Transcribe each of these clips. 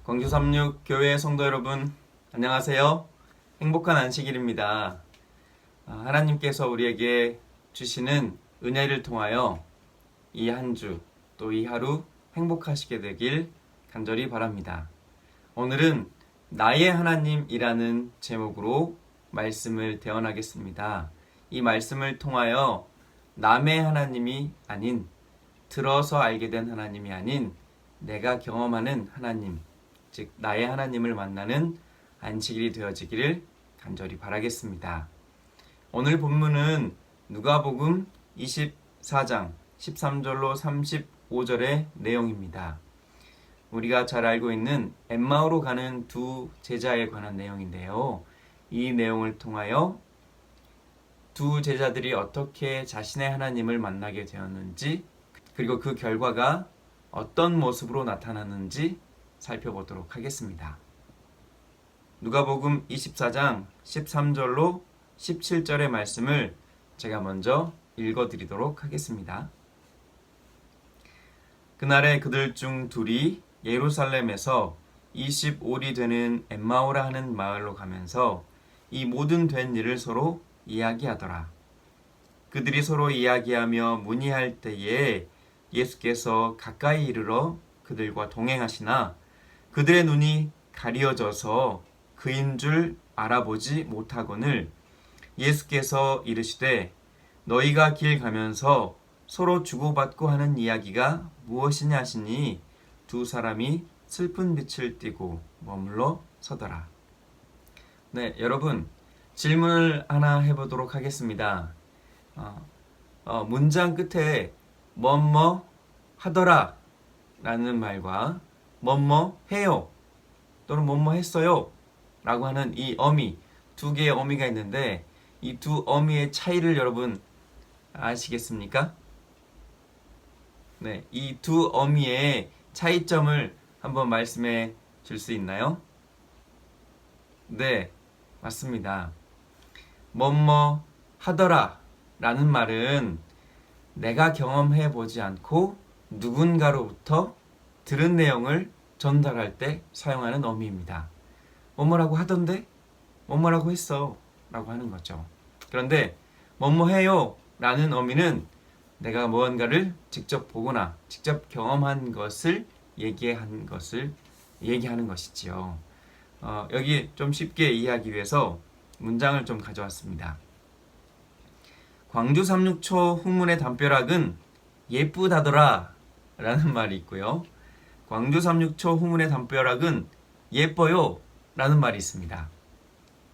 광주 36 교회 성도 여러분, 안녕하세요. 행복한 안식일입니다. 하나님께서 우리에게 주시는 은혜를 통하여 이 한 주, 또 이 하루 행복하시게 되길 간절히 바랍니다. 오늘은 나의 하나님이라는 제목으로 말씀을 대언하겠습니다. 이 말씀을 통하여 남의 하나님이 아닌, 들어서 알게 된 하나님이 아닌 내가 경험하는 하나님, 즉 나의 하나님을 만나는 안식일이 되어지기를 간절히 바라겠습니다. 오늘 본문은 누가복음 24장 13절로 35절의 내용입니다. 우리가 잘 알고 있는 엠마오로 가는 두 제자에 관한 내용인데요. 이 내용을 통하여 두 제자들이 어떻게 자신의 하나님을 만나게 되었는지, 그리고 그 결과가 어떤 모습으로 나타났는지 살펴보도록 하겠습니다. 누가복음 24장 13절로 17절의 말씀을 제가 먼저 읽어드리도록 하겠습니다. 그날에 그들 중 둘이 예루살렘에서 25리 되는 엠마오라 하는 마을로 가면서 이 모든 된 일을 서로 이야기하더라. 그들이 서로 이야기하며 문의할 때에 예수께서 가까이 이르러 그들과 동행하시나 그들의 눈이 가리어져서 그인 줄 알아보지 못하거늘 예수께서 이르시되 너희가 길 가면서 서로 주고받고 하는 이야기가 무엇이냐 하시니 두 사람이 슬픈 빛을 띠고 머물러 서더라. 네, 여러분 질문을 하나 해보도록 하겠습니다. 문장 끝에 뭐뭐 하더라 라는 말과 뭐뭐 해요 또는 뭐뭐 했어요 라고 하는 이 어미, 두 개의 어미가 있는데 이 두 어미의 차이를 여러분 아시겠습니까? 네, 이 두 어미의 차이점을 한번 말씀해 줄 수 있나요? 네, 맞습니다. 뭐뭐 하더라 라는 말은 내가 경험해 보지 않고 누군가로부터 들은 내용을 전달할 때 사용하는 어미입니다. 뭐뭐라고 하던데? 뭐뭐라고 했어 라고 하는 거죠. 그런데 뭐뭐 해요 라는 어미는 내가 무언가를 직접 보거나 직접 경험한 것을 얘기하는 것이지요. 여기 좀 쉽게 이해하기 위해서 문장을 좀 가져왔습니다. 광주 369초 후문의 담벼락은 예쁘다더라 라는 말이 있고요. 광주 369초 후문의 담벼락은 예뻐요 라는 말이 있습니다.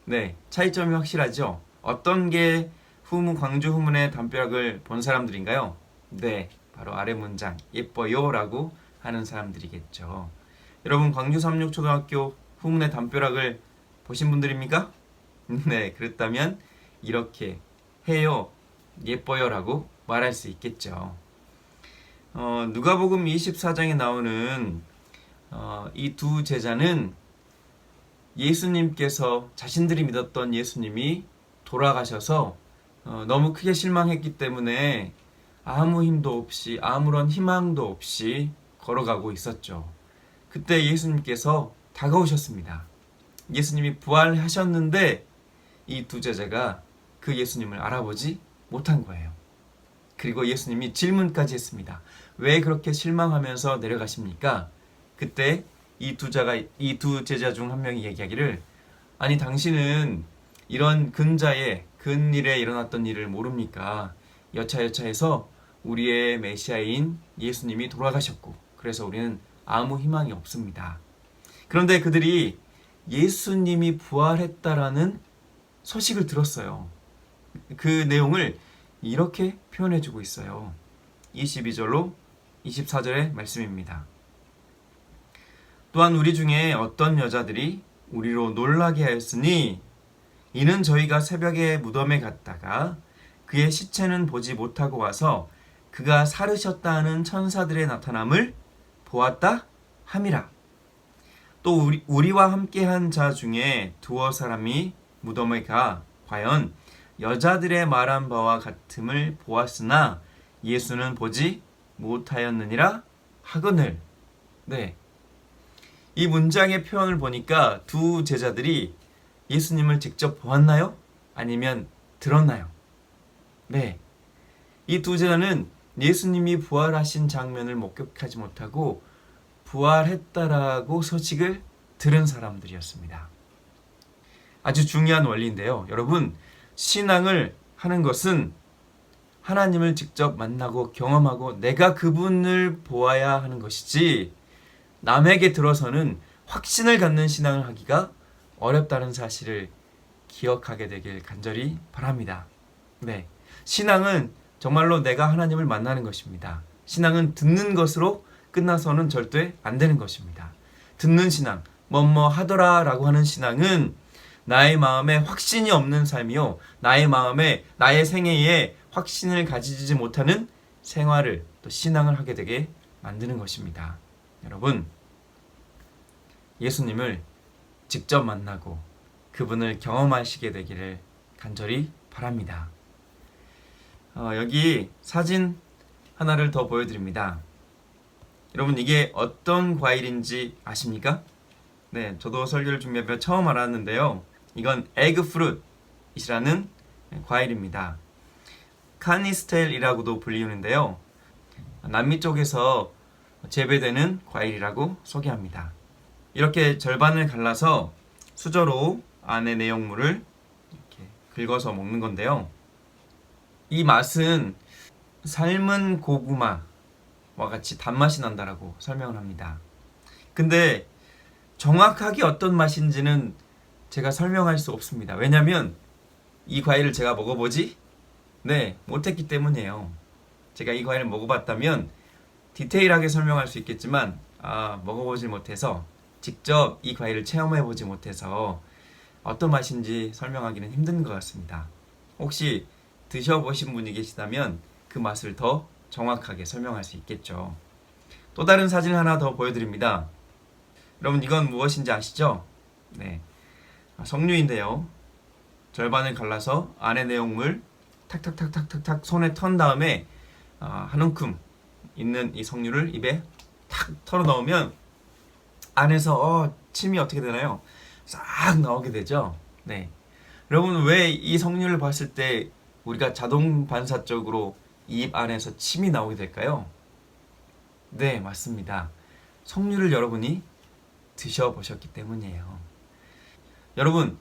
네, 차이점이 확실하죠? 어떤 게 광주 후문의 담벼락을 본 사람들인가요? 네, 바로 아래 문장 예뻐요 라고 하는 사람들이겠죠. 여러분 광주 36초등학교 후문의 담벼락을 보신 분들입니까? 네, 그렇다면 이렇게 해요, 예뻐요 라고 말할 수 있겠죠. 누가복음 24장에 나오는 이 두 제자는 예수님께서, 자신들이 믿었던 예수님이 돌아가셔서 너무 크게 실망했기 때문에 아무 힘도 없이, 아무런 희망도 없이 걸어가고 있었죠. 그때 예수님께서 다가오셨습니다. 예수님이 부활하셨는데 이 두 제자가 그 예수님을 알아보지 못한 거예요. 그리고 예수님이 질문까지 했습니다. 왜 그렇게 실망하면서 내려가십니까? 그때 이 두 제자 중 한 명이 얘기하기를, 아니 당신은 이런 근일에 일어났던 일을 모릅니까? 여차여차해서 우리의 메시아인 예수님이 돌아가셨고 그래서 우리는 아무 희망이 없습니다. 그런데 그들이 예수님이 부활했다라는 소식을 들었어요. 그 내용을 이렇게 표현해주고 있어요. 22절로 24절의 말씀입니다. 또한 우리 중에 어떤 여자들이 우리로 놀라게 하였으니 이는 저희가 새벽에 무덤에 갔다가 그의 시체는 보지 못하고 와서 그가 살으셨다 하는 천사들의 나타남을 보았다 함이라. 또 우리와 함께한 자 중에 두어 사람이 무덤에 가 과연 여자들의 말한 바와 같음을 보았으나 예수는 보지 못하였느니라 하거늘. 네, 이 문장의 표현을 보니까 두 제자들이 예수님을 직접 보았나요? 아니면 들었나요? 네. 이 두 제자는 예수님이 부활하신 장면을 목격하지 못하고 부활했다라고 소식을 들은 사람들이었습니다. 아주 중요한 원리인데요. 여러분, 신앙을 하는 것은 하나님을 직접 만나고 경험하고 내가 그분을 보아야 하는 것이지, 남에게 들어서는 확신을 갖는 신앙을 하기가 어렵다는 사실을 기억하게 되길 간절히 바랍니다. 네, 신앙은 정말로 내가 하나님을 만나는 것입니다. 신앙은 듣는 것으로 끝나서는 절대 안 되는 것입니다. 듣는 신앙, 뭐뭐 하더라 라고 하는 신앙은 나의 마음에 확신이 없는 삶이요, 나의 마음에, 나의 생애에 확신을 가지지 못하는 생활을, 또 신앙을 하게 되게 만드는 것입니다. 여러분, 예수님을 직접 만나고 그분을 경험하시게 되기를 간절히 바랍니다. 여기 사진 하나를 더 보여드립니다. 여러분, 이게 어떤 과일인지 아십니까? 네, 저도 설교를 준비하며 처음 알았는데요. 이건 에그프루트이라는 과일입니다. 카니스텔이라고도 불리는데요. 남미 쪽에서 재배되는 과일이라고 소개합니다. 이렇게 절반을 갈라서 수저로 안에 내용물을 이렇게 긁어서 먹는 건데요. 이 맛은 삶은 고구마와 같이 단맛이 난다라고 설명을 합니다. 근데 정확하게 어떤 맛인지는 제가 설명할 수 없습니다. 왜냐하면 이 과일을 제가 먹어보지 못했기 때문이에요. 제가 이 과일을 먹어봤다면 디테일하게 설명할 수 있겠지만 먹어보지 못해서, 직접 이 과일을 체험해보지 못해서 어떤 맛인지 설명하기는 힘든 것 같습니다. 혹시 드셔보신 분이 계시다면 그 맛을 더 정확하게 설명할 수 있겠죠. 또 다른 사진 하나 더 보여드립니다. 여러분, 이건 무엇인지 아시죠? 네, 석류인데요. 절반을 갈라서 안에 내용물 탁탁탁탁탁탁 손에 턴 다음에 한 움큼 있는 이 석류를 입에 탁 털어 넣으면 안에서 침이 어떻게 되나요? 싹 나오게 되죠. 네, 여러분, 왜 이 석류를 봤을 때 우리가 자동 반사적으로 입 안에서 침이 나오게 될까요? 네, 맞습니다. 석류를 여러분이 드셔보셨기 때문이에요. 여러분,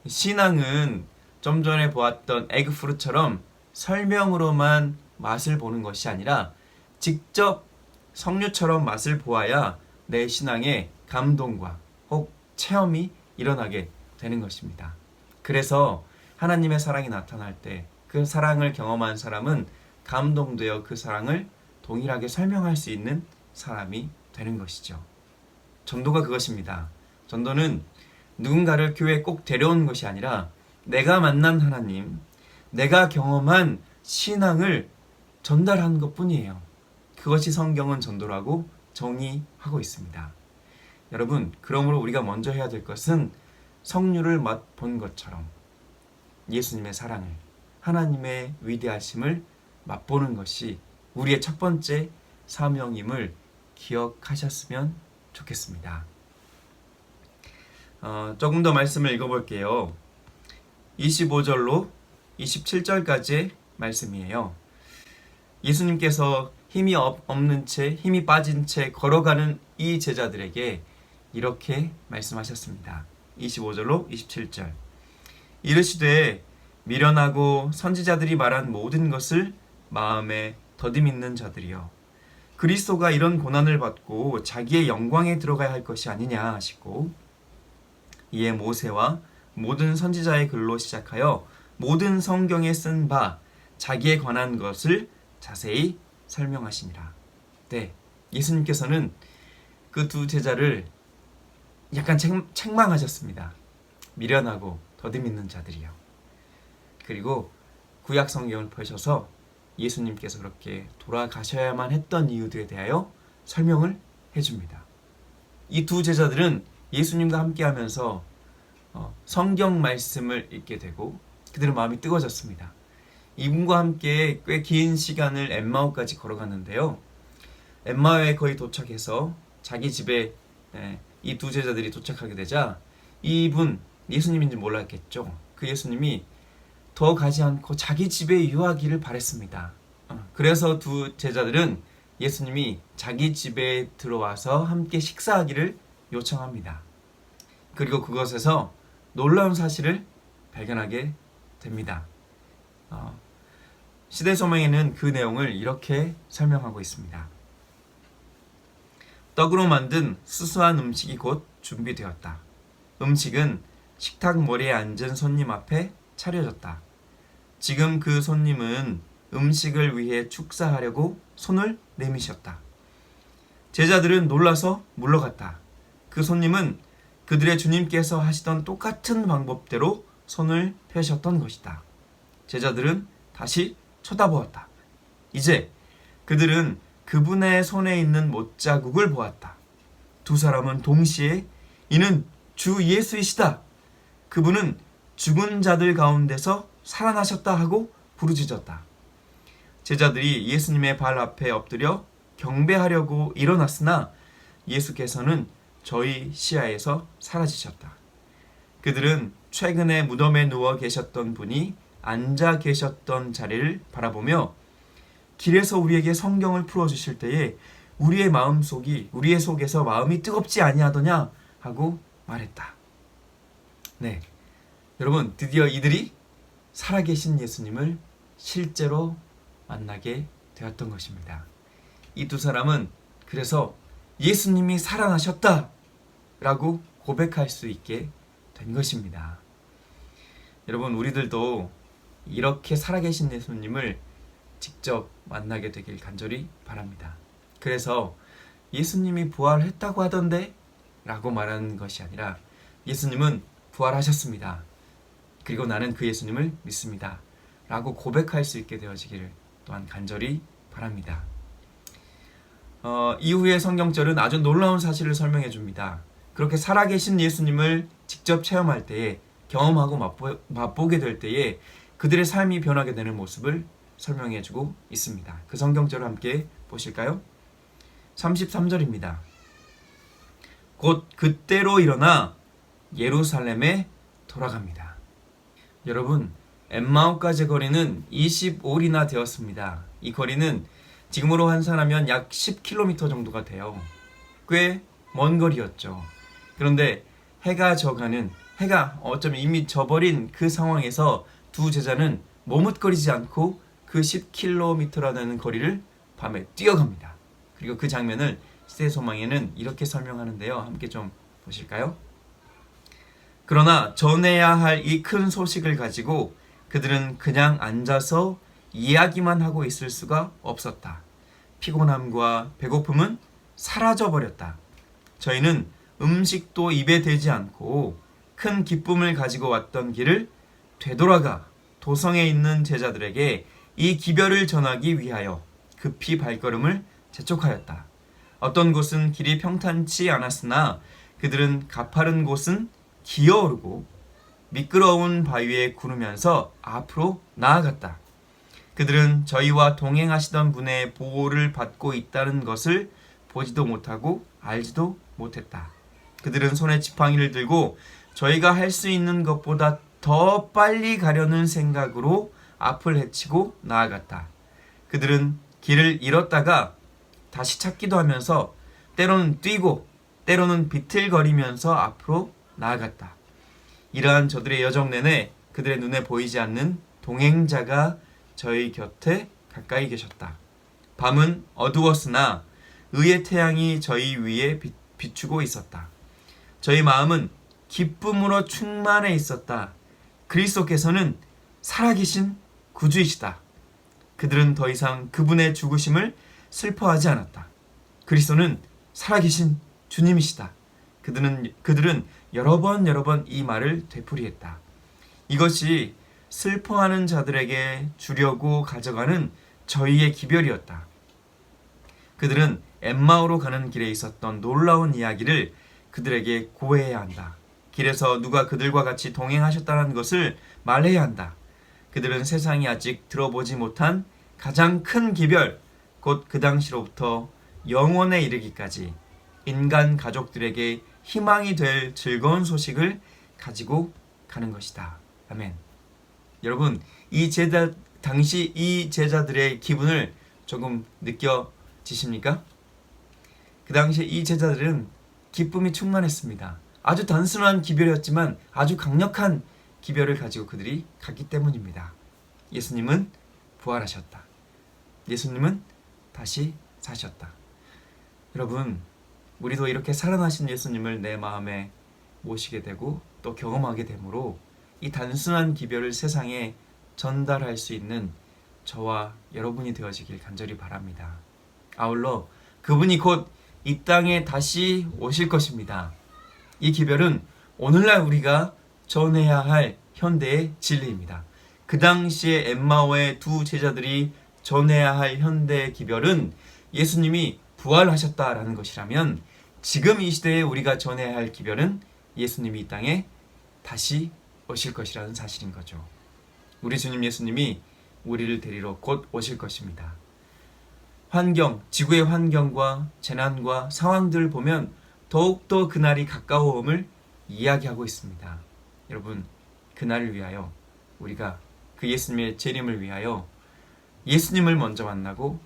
신앙은 좀 전에 보았던 에그프루트처럼 설명으로만 맛을 보는 것이 아니라 직접 석류처럼 맛을 보아야 내 신앙에 감동과 혹 체험이 일어나게 되는 것입니다. 그래서 하나님의 사랑이 나타날 때 그 사랑을 경험한 사람은 감동되어 그 사랑을 동일하게 설명할 수 있는 사람이 되는 것이죠. 전도가 그것입니다. 전도는 누군가를 교회에 꼭 데려오는 것이 아니라 내가 만난 하나님, 내가 경험한 신앙을 전달하는 것뿐이에요. 그것이 성경은 전도라고 정의하고 있습니다. 여러분, 그러므로 우리가 먼저 해야 될 것은 석류를 맛본 것처럼 예수님의 사랑을, 하나님의 위대하심을 맛보는 것이 우리의 첫 번째 사명임을 기억하셨으면 좋겠습니다. 조금 더 말씀을 읽어볼게요. 25절로 27절까지의 말씀이에요. 예수님께서 힘이 없는 채, 힘이 빠진 채 걸어가는 이 제자들에게 이렇게 말씀하셨습니다. 25절로 27절. 이르시되 미련하고 선지자들이 말한 모든 것을 마음에 더디밌는 자들이여, 그리스도가 이런 고난을 받고 자기의 영광에 들어가야 할 것이 아니냐 하시고, 이에 모세와 모든 선지자의 글로 시작하여 모든 성경에 쓴 바 자기에 관한 것을 자세히 설명하시니라. 네, 예수님께서는 그 두 제자를 약간 책망하셨습니다. 미련하고 더디밌는 자들이요. 그리고 구약 성경을 펴셔서 예수님께서 그렇게 돌아가셔야만 했던 이유들에 대하여 설명을 해줍니다. 이 두 제자들은 예수님과 함께하면서 성경 말씀을 읽게 되고 그들의 마음이 뜨거워졌습니다. 이분과 함께 꽤 긴 시간을 엠마오까지 걸어갔는데요. 엠마오에 거의 도착해서 자기 집에 이 두 제자들이 도착하게 되자 이분 예수님인지 몰랐겠죠. 그 예수님이 더 가지 않고 자기 집에 유하기를 바랬습니다. 그래서 두 제자들은 예수님이 자기 집에 들어와서 함께 식사하기를 요청합니다. 그리고 그것에서 놀라운 사실을 발견하게 됩니다. 시대소망에는 그 내용을 이렇게 설명하고 있습니다. 떡으로 만든 수수한 음식이 곧 준비되었다. 음식은 식탁 머리에 앉은 손님 앞에 차려졌다. 지금 그 손님은 음식을 위해 축사하려고 손을 내미셨다. 제자들은 놀라서 물러갔다. 그 손님은 그들의 주님께서 하시던 똑같은 방법대로 손을 펴셨던 것이다. 제자들은 다시 쳐다보았다. 이제 그들은 그분의 손에 있는 못자국을 보았다. 두 사람은 동시에 이는 주 예수이시다. 그분은 죽은 자들 가운데서 살아나셨다 하고 부르짖었다. 제자들이 예수님의 발 앞에 엎드려 경배하려고 일어났으나 예수께서는 저희 시야에서 사라지셨다. 그들은 최근에 무덤에 누워 계셨던 분이 앉아 계셨던 자리를 바라보며 길에서 우리에게 성경을 풀어주실 때에 우리의 속에서 마음이 뜨겁지 아니하더냐 하고 말했다. 네, 여러분, 드디어 이들이 살아계신 예수님을 실제로 만나게 되었던 것입니다. 이 두 사람은 그래서 예수님이 살아나셨다 라고 고백할 수 있게 된 것입니다. 여러분, 우리들도 이렇게 살아계신 예수님을 직접 만나게 되길 간절히 바랍니다. 그래서 예수님이 부활했다고 하던데 라고 말하는 것이 아니라 예수님은 부활하셨습니다. 그리고 나는 그 예수님을 믿습니다 라고 고백할 수 있게 되어지기를 또한 간절히 바랍니다. 이후의 성경절은 아주 놀라운 사실을 설명해 줍니다. 그렇게 살아계신 예수님을 직접 체험할 때에, 경험하고 맛보게 될 때에 그들의 삶이 변하게 되는 모습을 설명해 주고 있습니다. 그 성경절을 함께 보실까요? 33절입니다. 곧 그때로 일어나 예루살렘에 돌아갑니다. 여러분, 엠마오까지 거리는 25일이나 되었습니다. 이 거리는 지금으로 환산하면 약 10km 정도가 돼요. 꽤 먼 거리였죠. 그런데 해가 어쩌면 이미 져버린 그 상황에서 두 제자는 머뭇거리지 않고 그 10km라는 거리를 밤에 뛰어갑니다. 그리고 그 장면을 시대소망에는 이렇게 설명하는데요. 함께 좀 보실까요? 그러나 전해야 할 이 큰 소식을 가지고 그들은 그냥 앉아서 이야기만 하고 있을 수가 없었다. 피곤함과 배고픔은 사라져버렸다. 저희는 음식도 입에 대지 않고 큰 기쁨을 가지고 왔던 길을 되돌아가 도성에 있는 제자들에게 이 기별을 전하기 위하여 급히 발걸음을 재촉하였다. 어떤 곳은 길이 평탄치 않았으나 그들은 가파른 곳은 기어오르고 미끄러운 바위에 구르면서 앞으로 나아갔다. 그들은 저희와 동행하시던 분의 보호를 받고 있다는 것을 보지도 못하고 알지도 못했다. 그들은 손에 지팡이를 들고 저희가 할 수 있는 것보다 더 빨리 가려는 생각으로 앞을 헤치고 나아갔다. 그들은 길을 잃었다가 다시 찾기도 하면서 때로는 뛰고 때로는 비틀거리면서 앞으로 나아갔다. 이러한 저들의 여정 내내 그들의 눈에 보이지 않는 동행자가 저희 곁에 가까이 계셨다. 밤은 어두웠으나 의의 태양이 저희 위에 비추고 있었다. 저희 마음은 기쁨으로 충만해 있었다. 그리스도께서는 살아계신 구주이시다. 그들은 더 이상 그분의 죽으심을 슬퍼하지 않았다. 그리스도는 살아계신 주님이시다. 그들은 여러 번 이 말을 되풀이했다. 이것이 슬퍼하는 자들에게 주려고 가져가는 저희의 기별이었다. 그들은 엠마오로 가는 길에 있었던 놀라운 이야기를 그들에게 고해야 한다. 길에서 누가 그들과 같이 동행하셨다는 것을 말해야 한다. 그들은 세상이 아직 들어보지 못한 가장 큰 기별, 곧 그 당시로부터 영원에 이르기까지 인간 가족들에게 희망이 될 즐거운 소식을 가지고 가는 것이다. 아멘. 여러분, 당시 이 제자들의 기분을 조금 느껴지십니까? 그 당시에 이 제자들은 기쁨이 충만했습니다. 아주 단순한 기별이었지만 아주 강력한 기별을 가지고 그들이 갔기 때문입니다. 예수님은 부활하셨다. 예수님은 다시 사셨다. 여러분, 우리도 이렇게 살아나신 예수님을 내 마음에 모시게 되고 또 경험하게 되므로 이 단순한 기별을 세상에 전달할 수 있는 저와 여러분이 되어지길 간절히 바랍니다. 아울러 그분이 곧 이 땅에 다시 오실 것입니다. 이 기별은 오늘날 우리가 전해야 할 현대의 진리입니다. 그 당시에 엠마오의 두 제자들이 전해야 할 현대의 기별은 예수님이 부활하셨다라는 것이라면 지금 이 시대에 우리가 전해야 할 기별은 예수님이 이 땅에 다시 오실 것이라는 사실인 거죠. 우리 주님 예수님이 우리를 데리러 곧 오실 것입니다. 지구의 환경과 재난과 상황들을 보면 더욱더 그날이 가까워옴을 이야기하고 있습니다. 여러분, 그날을 위하여 우리가 그 예수님의 재림을 위하여 예수님을 먼저 만나고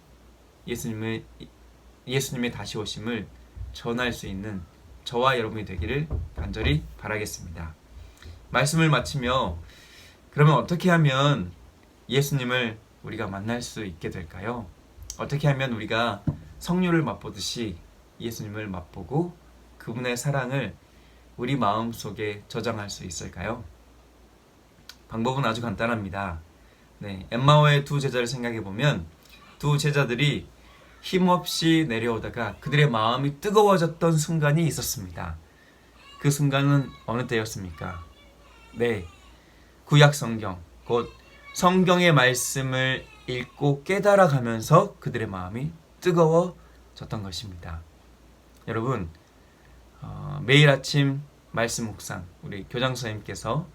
예수님의 다시 오심을 전할 수 있는 저와 여러분이 되기를 간절히 바라겠습니다. 말씀을 마치며 그러면 어떻게 하면 예수님을 우리가 만날 수 있게 될까요? 어떻게 하면 우리가 성류를 맛보듯이 예수님을 맛보고 그분의 사랑을 우리 마음속에 저장할 수 있을까요? 방법은 아주 간단합니다. 엠마오의 두 제자를 생각해 보면 두 제자들이 힘없이 내려오다가 그들의 마음이 뜨거워졌던 순간이 있었습니다. 그 순간은 어느 때였습니까? 구약 성경, 곧 성경의 말씀을 읽고 깨달아가면서 그들의 마음이 뜨거워졌던 것입니다. 여러분, 매일 아침 말씀 묵상, 우리 교장 선생님께서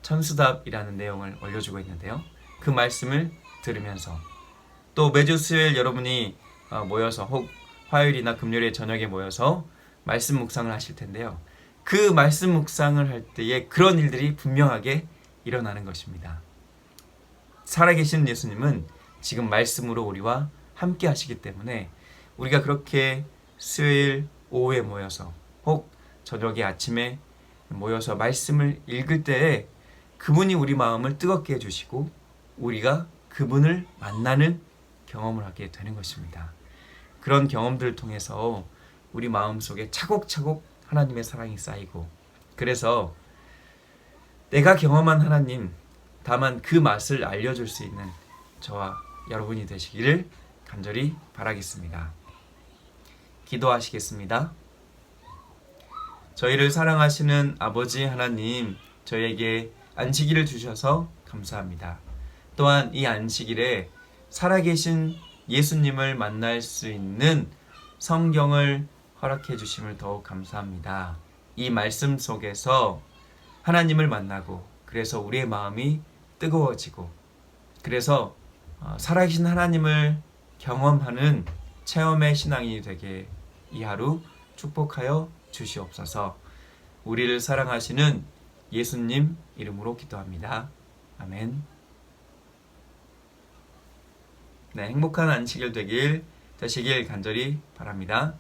천수답이라는 내용을 올려주고 있는데요. 그 말씀을 들으면서 또 매주 수요일 여러분이 모여서 혹 화요일이나 금요일에 저녁에 모여서 말씀 묵상을 하실 텐데요. 그 말씀 묵상을 할 때에 그런 일들이 분명하게 일어나는 것입니다. 살아계신 예수님은 지금 말씀으로 우리와 함께 하시기 때문에 우리가 그렇게 수요일 오후에 모여서 혹 저녁에 아침에 모여서 말씀을 읽을 때에 그분이 우리 마음을 뜨겁게 해주시고 우리가 그분을 만나는 경험을 하게 되는 것입니다. 그런 경험들을 통해서 우리 마음속에 차곡차곡 하나님의 사랑이 쌓이고 그래서 내가 경험한 하나님 다만 그 맛을 알려줄 수 있는 저와 여러분이 되시기를 간절히 바라겠습니다. 기도하시겠습니다. 저희를 사랑하시는 아버지 하나님, 저희에게 안식일을 주셔서 감사합니다. 또한 이 안식일에 살아계신 예수님을 만날 수 있는 성경을 허락해 주심을 더욱 감사합니다. 이 말씀 속에서 하나님을 만나고 그래서 우리의 마음이 뜨거워지고 그래서 살아계신 하나님을 경험하는 체험의 신앙이 되게 이 하루 축복하여 주시옵소서. 우리를 사랑하시는 예수님 이름으로 기도합니다. 아멘. 행복한 안식일 되시길 간절히 바랍니다.